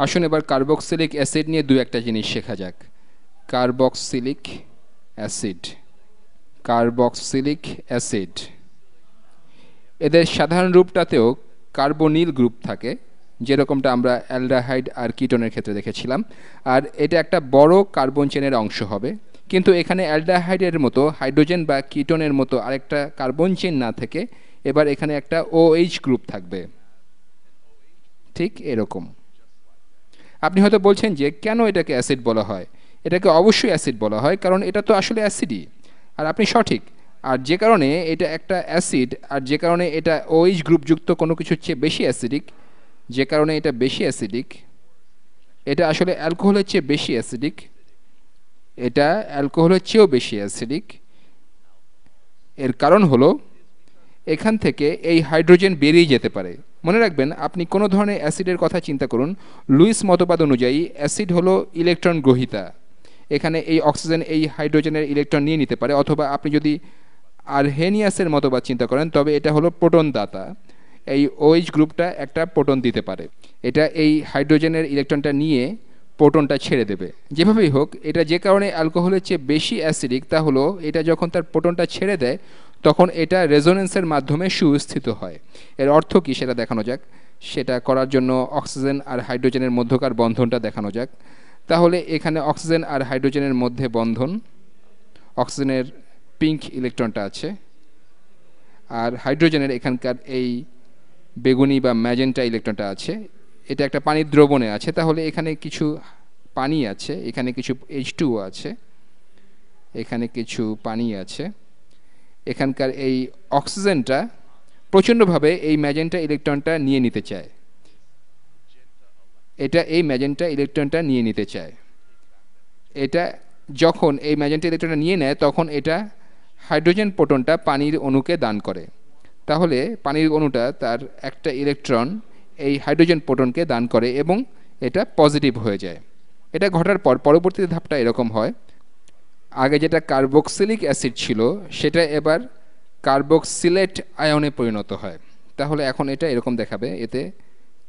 আসুন এবার carboxylic acid নিয়ে দু একটা জিনিস শেখা যাক। কার্বক্সিলিক অ্যাসিড, কার্বক্সিলিক অ্যাসিড, এদের সাধারণ রূপটাতেও কার্বনিল গ্রুপ থাকে, যেরকমটা আমরা অ্যালডাহাইড আর কিটোনের ক্ষেত্রে দেখেছিলাম। আর এটা একটা বড় কার্বন চেনের অংশ হবে, কিন্তু এখানে অ্যালডাহাইডের মতো হাইড্রোজেন বা কিটোনের মতো আরেকটা কার্বন চেন না থেকে এবার এখানে একটা OH গ্রুপ থাকবে, ঠিক এরকম। আপনি হয়তো বলছেন যে কেন এটাকে অ্যাসিড বলা হয়। এটাকে অবশ্যই অ্যাসিড বলা হয় কারণ এটা তো আসলে অ্যাসিডই, আর আপনি সঠিক। আর যে কারণে এটা একটা অ্যাসিড, আর যে কারণে এটা OH গ্রুপযুক্ত কোনো কিছুর চেয়ে বেশি অ্যাসিডিক, যে কারণে এটা বেশি অ্যাসিডিক, এটা আসলে অ্যালকোহলের চেয়ে বেশি অ্যাসিডিক, এটা অ্যালকোহলের চেয়েও বেশি অ্যাসিডিক। এর কারণ হলো এখান থেকে এই হাইড্রোজেন বেরিয়ে যেতে পারে। মনে রাখবেন, আপনি কোনো ধরনের অ্যাসিডের কথা চিন্তা করুন, লুইস মতবাদ অনুযায়ী অ্যাসিড হলো ইলেকট্রন গ্রহীতা। এখানে এই অক্সিজেন এই হাইড্রোজেনের ইলেকট্রন নিয়ে নিতে পারে, অথবা আপনি যদি আরহেনিয়াসের মতবাদ চিন্তা করেন তবে এটা হলো প্রোটন দাতা। এই OH গ্রুপটা একটা প্রোটন দিতে পারে, এটা এই হাইড্রোজেনের ইলেকট্রনটা নিয়ে প্রোটনটা ছেড়ে দেবে। যেভাবেই হোক, এটা যে কারণে অ্যালকোহলের চেয়ে বেশি অ্যাসিডিক তা হলো এটা যখন তার প্রোটনটা ছেড়ে দেয় তখন এটা রেজোনেন্সের মাধ্যমে সুস্থিত হয়। এর অর্থ কী সেটা দেখানো যাক। সেটা করার জন্য অক্সিজেন আর হাইড্রোজেনের মধ্যকার বন্ধনটা দেখানো যাক। তাহলে এখানে অক্সিজেন আর হাইড্রোজেনের মধ্যে বন্ধন, অক্সিজেনের পিঙ্ক ইলেকট্রনটা আছে, আর হাইড্রোজেনের এখানকার এই বেগুনি বা ম্যাজেন্টা ইলেকট্রনটা আছে। এটা একটা পানির দ্রবণে আছে, তাহলে এখানে কিছু পানি আছে, এখানে কিছু H2O আছে, এখানে কিছু পানি আছে। এখানকার এই অক্সিজেনটা প্রচণ্ডভাবে এই ম্যাজেন্টা ইলেকট্রনটা নিয়ে নিতে চায়, এটা এই ম্যাজেন্টা ইলেকট্রনটা নিয়ে নিতে চায়। এটা যখন এই ম্যাজেন্টা ইলেকট্রনটা নিয়ে নেয় তখন এটা হাইড্রোজেন প্রোটনটা পানির অণুকে দান করে। তাহলে পানির অণুটা তার একটা ইলেকট্রন এই হাইড্রোজেন প্রোটনকে দান করে এবং এটা পজিটিভ হয়ে যায়। এটা ঘটার পর পরবর্তী ধাপটা এরকম হয়, আগে যেটা কার্বক্সিলিক অ্যাসিড ছিল সেটা এবার কার্বক্সিলেট আয়নে পরিণত হয়। তাহলে এখন এটা এরকম দেখাবে, এতে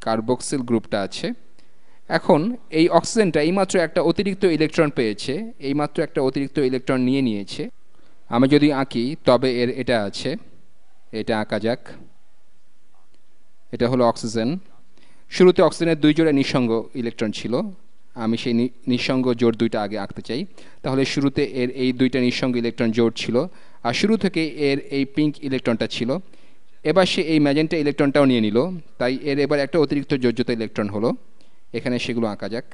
কার্বক্সিল গ্রুপটা আছে। এখন এই অক্সিজেনটা এইমাত্র একটা অতিরিক্ত ইলেকট্রন পেয়েছে, এইমাত্র একটা অতিরিক্ত ইলেকট্রন নিয়ে নিয়েছে। আমি যদি আঁকি তবে এর এটা আছে, এটা আঁকা যাক। এটা হলো অক্সিজেন। শুরুতে অক্সিজেনের দুই জোড়া নিঃসঙ্গ ইলেকট্রন ছিল, আমি সেই নিঃসঙ্গ জোড় দুইটা আগে আঁকতে চাই। তাহলে শুরুতে এর এই দুইটা নিঃসঙ্গ ইলেকট্রন জোড় ছিল, আর শুরু থেকে এর এই পিঙ্ক ইলেকট্রনটা ছিল। এবার সে এই ম্যাজেন্টা ইলেকট্রনটাও নিয়ে নিল, তাই এর এবার একটা অতিরিক্ত যোজ্যত ইলেকট্রন হলো। এখানে সেগুলো আঁকা যাক।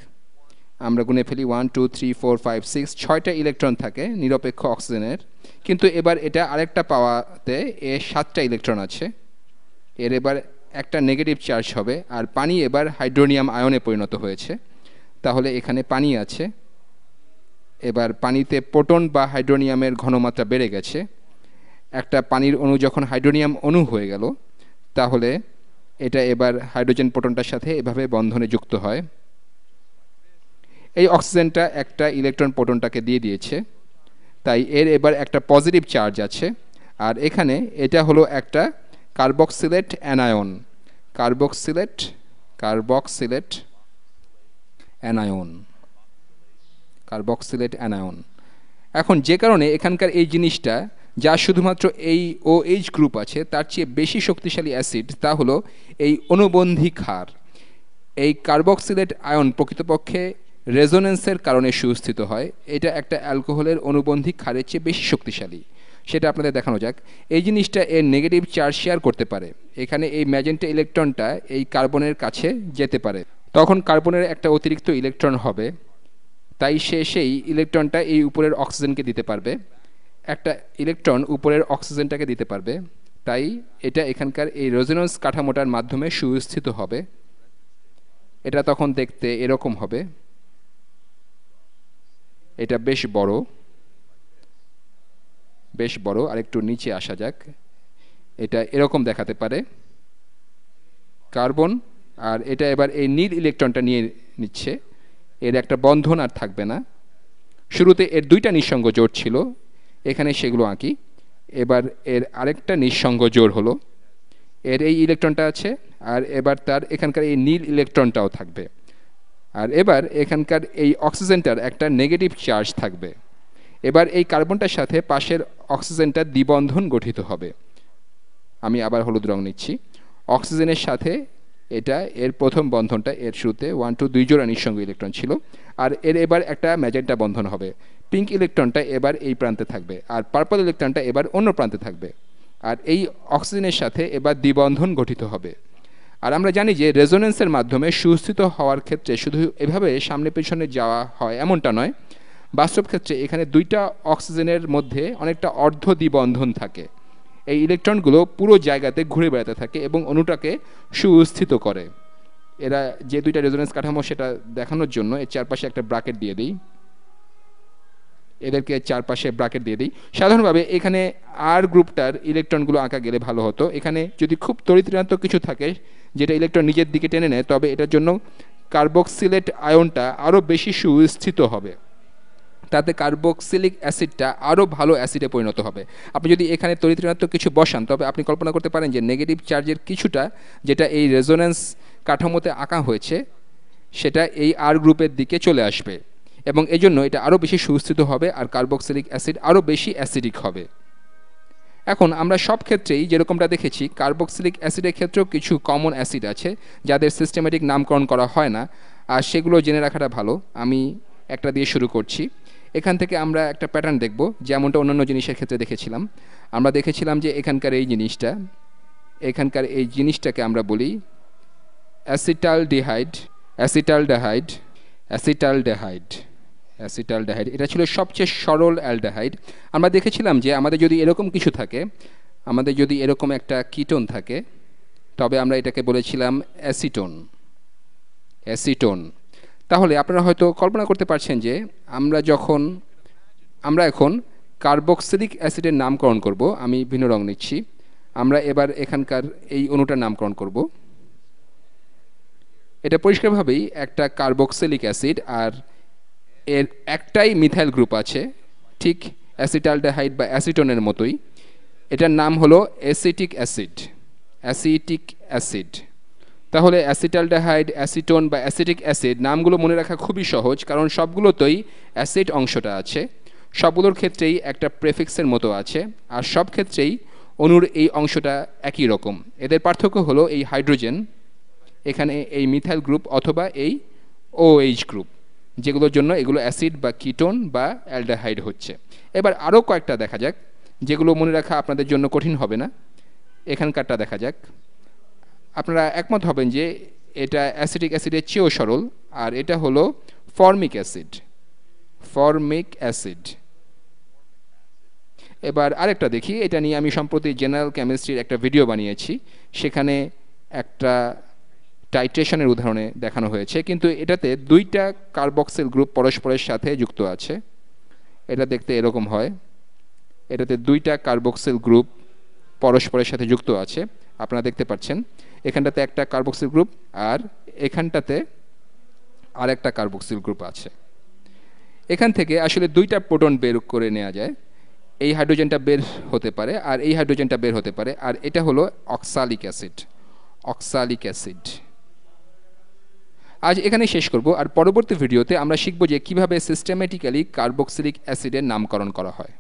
আমরা গুনে ফেলি 1 2 3 4 5 6, 6টা ইলেকট্রন থাকে নিরপেক্ষ অক্সিজেনের, কিন্তু এবার এটা আরেকটা পাওয়াতে এর 7টা ইলেকট্রন আছে। এর এবার একটা নেগেটিভ চার্জ হবে, আর পানি এবার হাইড্রোনিয়াম আয়নে পরিণত হয়েছে। তাহলে এখানে পানি আছে, এবার পানিতে প্রোটন বা হাইড্রোনিয়ামের ঘনমাত্রা বেড়ে গেছে। একটা পানির অণু যখন হাইড্রোনিয়াম অণু হয়ে গেল তাহলে এটা এবার হাইড্রোজেন প্রোটনটার সাথে এভাবে বন্ধনে যুক্ত হয়। এই অক্সিজেনটা একটা ইলেকট্রন প্রোটনটাকে দিয়ে দিয়েছে, তাই এর এবার একটা পজিটিভ চার্জ আছে। আর এখানে এটা হলো একটা carboxylate anion, carboxylate carboxylate anion, carboxylate anion. এখন যে কারণে এখানকার এই জিনিসটা যা শুধুমাত্র এই OH গ্রুপ আছে তার চেয়ে বেশি শক্তিশালী অ্যাসিড, তা হলো এই অনুবন্ধী ক্ষার। এই কার্বক্সিলেট আয়ন প্রকৃতপক্ষে রেজোনেন্সের কারণে সুস্থিত হয়, এটা একটা অ্যালকোহলের অনুবন্ধী ক্ষারের চেয়ে বেশি শক্তিশালী। সেটা আপনাদের দেখানো যাক। এই জিনিসটা এর নেগেটিভ চার্জ শেয়ার করতে পারে, এখানে এই ম্যাজেন্টা ইলেকট্রনটা এই কার্বনের কাছে যেতে পারে, তখন কার্বনের একটা অতিরিক্ত ইলেকট্রন হবে, তাই সে সেই ইলেকট্রনটা এই উপরের অক্সিজেনকে দিতে পারবে, একটা ইলেকট্রন উপরের অক্সিজেনটাকে দিতে পারবে। তাই এটা এখানকার এই রেজোনেন্স কাঠামোটার মাধ্যমে সুস্থিত হবে। এটা তখন দেখতে এরকম হবে, এটা বেশ বড়, বেশ বড়। আর একটু নিচে আসা যাক, এটা এরকম দেখাতে পারে কার্বন, আর এটা এবার এই নীল ইলেকট্রনটা নিয়ে নিচ্ছে, এর একটা বন্ধন আর থাকবে না। শুরুতে এর দুইটা নিঃসঙ্গ জোড় ছিল, এখানে সেগুলো আঁকি। এবার এর আরেকটা নিঃসঙ্গ জোড় হলো, এর এই ইলেকট্রনটা আছে, আর এবার তার এখানকার এই নীল ইলেকট্রনটাও থাকবে। আর এবার এখানকার এই অক্সিজেনটার একটা নেগেটিভ চার্জ থাকবে। এবার এই কার্বনটার সাথে পাশের অক্সিজেনটা দ্বিবন্ধন গঠিত হবে। আমি আবার হলুদ রং নিচ্ছি। অক্সিজেনের সাথে এটা এর প্রথম বন্ধনটা এর শুরুতে 1 2 2 জোড়া নিঃসঙ্গ ইলেকট্রন ছিল, আর এর এবার একটা ম্যাজেন্টা বন্ধন হবে। পিঙ্ক ইলেকট্রনটা এবার এই প্রান্তে থাকবে, আর পার্পল ইলেকট্রনটা এবার অন্য প্রান্তে থাকবে, আর এই অক্সিজেনের সাথে এবার দ্বিবন্ধন গঠিত হবে। আর আমরা জানি যে রেজোনেন্সের মাধ্যমে সুস্থিত হওয়ার ক্ষেত্রে শুধু এভাবে সামনে পেছনে যাওয়া হয় এমনটা নয়, বাস্তব ক্ষেত্রে এখানে দুইটা অক্সিজেনের মধ্যে অনেকটা অর্ধ দ্বিবন্ধন থাকে। এই ইলেকট্রনগুলো পুরো জায়গাতে ঘুরে বেড়াতে থাকে এবং অণুটাকে সুস্থিত করে। এরা যে দুইটা রেজোনেন্স কাঠামো সেটা দেখানোর জন্য এর চারপাশে একটা ব্র্যাকেট দিয়ে দিই, এদেরকে চারপাশে ব্র্যাকেট দিয়ে দিই। সাধারণভাবে এখানে আর গ্রুপটার ইলেকট্রনগুলো আঁকা গেলে ভালো হতো। এখানে যদি খুব তড়িৎ-ঋণাত্মক কিছু থাকে যেটা ইলেকট্রন নিজের দিকে টেনে নেয়, তবে এটার জন্য কার্বক্সিলেট আয়নটা আরও বেশি সুস্থিত হবে, তাতে কার্বক্সিলিক অ্যাসিডটা আরও ভালো অ্যাসিডে পরিণত হবে। আপনি যদি এখানে তড়িৎ-ঋণাত্মক কিছু বসান, তবে আপনি কল্পনা করতে পারেন যে নেগেটিভ চার্জের কিছুটা যেটা এই রেজোনেন্স কাঠামোতে আঁকা হয়েছে সেটা এই আর গ্রুপের দিকে চলে আসবে, এবং এই জন্য এটা আরও বেশি সুস্থিত হবে আর কার্বক্সিলিক অ্যাসিড আরও বেশি অ্যাসিডিক হবে। এখন আমরা সব ক্ষেত্রেই যেরকমটা দেখেছি, কার্বক্সিলিক অ্যাসিডের ক্ষেত্রেও কিছু কমন অ্যাসিড আছে যাদের সিস্টেমেটিক নামকরণ করা হয় না, আর সেগুলো জেনে রাখাটা ভালো। আমি একটা দিয়ে শুরু করছি। এখান থেকে আমরা একটা প্যাটার্ন দেখব, যেমনটা অন্যান্য জিনিসের ক্ষেত্রে দেখেছিলাম। আমরা দেখেছিলাম যে এখানকার এই জিনিসটাকে আমরা বলি অ্যাসিটালডিহাইড। অ্যাসিটালডিহাইড অ্যাসিটালডিহাইড অ্যাসিটালডিহাইড এটা ছিল সবচেয়ে সরল অ্যালডিহাইড। আমরা দেখেছিলাম যে আমাদের যদি এরকম কিছু থাকে, আমাদের যদি এরকম একটা কিটোন থাকে, তবে আমরা এটাকে বলেছিলাম অ্যাসিটোন। অ্যাসিটোন। তাহলে আপনারা হয়তো কল্পনা করতে পারছেন যে আমরা এখন কার্বক্সিলিক অ্যাসিডের নামকরণ করব। আমি ভিন্ন রং নিচ্ছি। আমরা এবার এখানকার এই অণুটার নামকরণ করব। এটা পরিষ্কারভাবেই একটা কার্বক্সিলিক অ্যাসিড, আর এর একটাই মিথাইল গ্রুপ আছে, ঠিক অ্যাসিটালডিহাইড বা অ্যাসিটোনের মতোই। এটার নাম হলো অ্যাসিটিক অ্যাসিড। Acetic acid. তাহলে অ্যাসিটালডিহাইড, অ্যাসিটোন বা অ্যাসিটিক অ্যাসিড নামগুলো মনে রাখা খুবই সহজ, কারণ সবগুলোতেই অ্যাসিড অংশটা আছে। সবগুলোর ক্ষেত্রেই একটা প্রেফিক্সের মতো আছে, আর সব ক্ষেত্রেই অণুর এই অংশটা একই রকম। এদের পার্থক্য হলো এই হাইড্রোজেন, এখানে এই মিথাইল গ্রুপ অথবা এই OH গ্রুপ, যেগুলোর জন্য এগুলো অ্যাসিড বা কিটোন বা অ্যালডিহাইড হচ্ছে। এবার আরও কয়েকটা দেখা যাক, যেগুলো মনে রাখা আপনাদের জন্য কঠিন হবে না। এখানকারটা দেখা যাক। আপনারা একমত হবেন যে এটা অ্যাসিটিক অ্যাসিডের চেয়েও সরল, আর এটা হলো ফর্মিক অ্যাসিড। Formic acid. এবার আরেকটা দেখি, এটা নিয়ে আমি সম্প্রতি জেনারেল কেমিস্ট্রির একটা ভিডিও বানিয়েছি, সেখানে একটা টাইট্রেশনের উদাহরণে দেখানো হয়েছে, কিন্তু এটাতে দুইটা কার্বক্সিল গ্রুপ পরস্পরের সাথে যুক্ত আছে। এটা দেখতে এরকম হয়। এটাতে দুইটা কার্বক্সিল গ্রুপ পরস্পরের সাথে যুক্ত আছে, আপনারা দেখতে পাচ্ছেন। এখানটাতে একটা কার্বক্সিল গ্রুপ আর এখানটাতে আর একটা কার্বক্সিল গ্রুপ আছে। এখান থেকে আসলে দুইটা প্রোটন বের করে নেওয়া যায়। এই হাইড্রোজেনটা বের হতে পারে আর এই হাইড্রোজেনটা বের হতে পারে, আর এটা হলো অক্সালিক অ্যাসিড। Oxalic acid. আজ এখানে শেষ করব, আর পরবর্তী ভিডিওতে আমরা শিখব যে কিভাবে সিস্টেমেটিক্যালি কার্বক্সিলিক অ্যাসিডের নামকরণ করা হয়।